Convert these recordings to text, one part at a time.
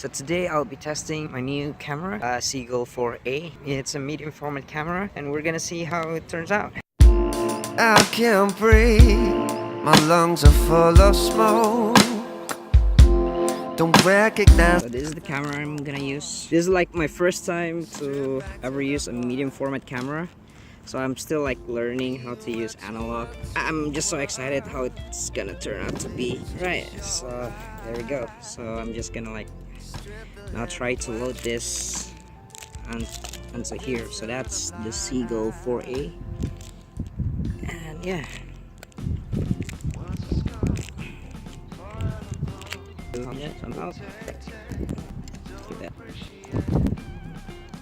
So today I'll be testing my new camera, Seagull 4A. It's a medium format camera and we're gonna see how it turns out. I can't breathe, my lungs are full of smoke. Don't recognize. So this is the camera I'm gonna use. This is like my first time to ever use a medium format camera. So I'm still like learning how to use analog. I'm just so excited how it's gonna turn out to be. Right, so there we go. So I'm just gonna like now try to load this onto here. So that's the Seagull 4A. And yeah. Somehow.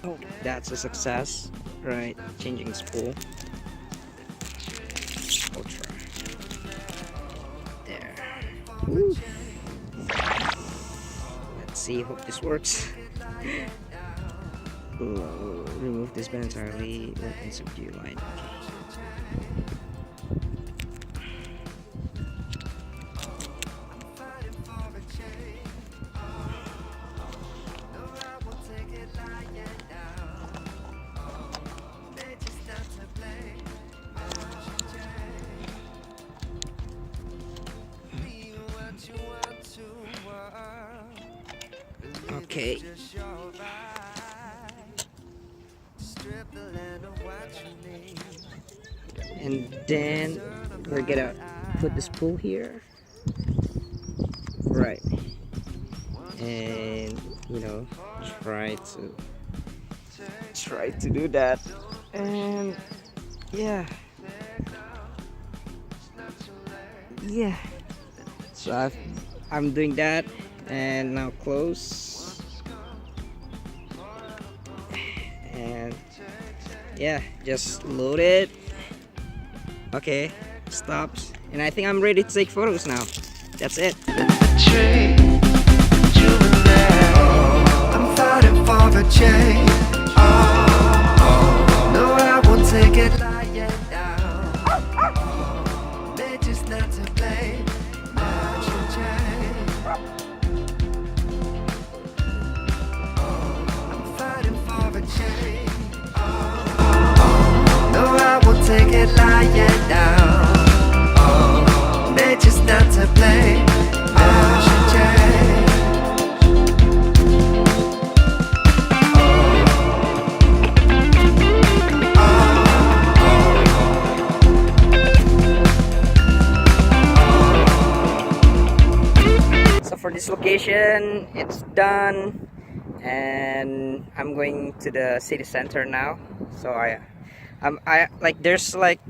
Oh, that's a success. Right, changing spool. Portra. There. Woo. Let's see, hope this works. Remove this band entirely and subdue light. Okay. And then we're gonna put the spool here. Right. And you know, try to do that. And yeah. So I'm doing that, and now close, and yeah, just load it. Okay, stops, and I think I'm ready to take photos now. That's it. I'm fighting for a change. No, I won't take it lying down. They're just not to blame. Not your change. I'm fighting for a change. No, I won't take it lying down. They're just not to blame. Not your change. For this location, it's done, and I'm going to the city center now. So I like there's like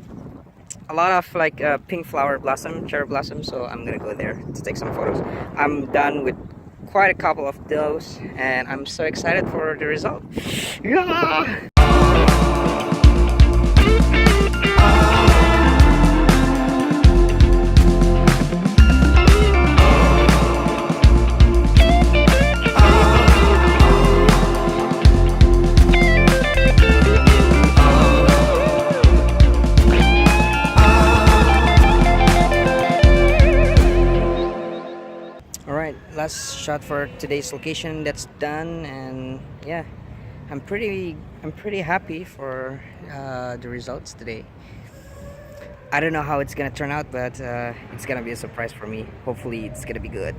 a lot of like pink flower blossom, cherry blossom. So I'm gonna go there to take some photos. I'm done with quite a couple of those, and I'm so excited for the result. Yeah! Alright, last shot for today's location. That's done, and yeah, I'm pretty happy for the results today. I don't know how it's gonna turn out, but it's gonna be a surprise for me. Hopefully it's gonna be good.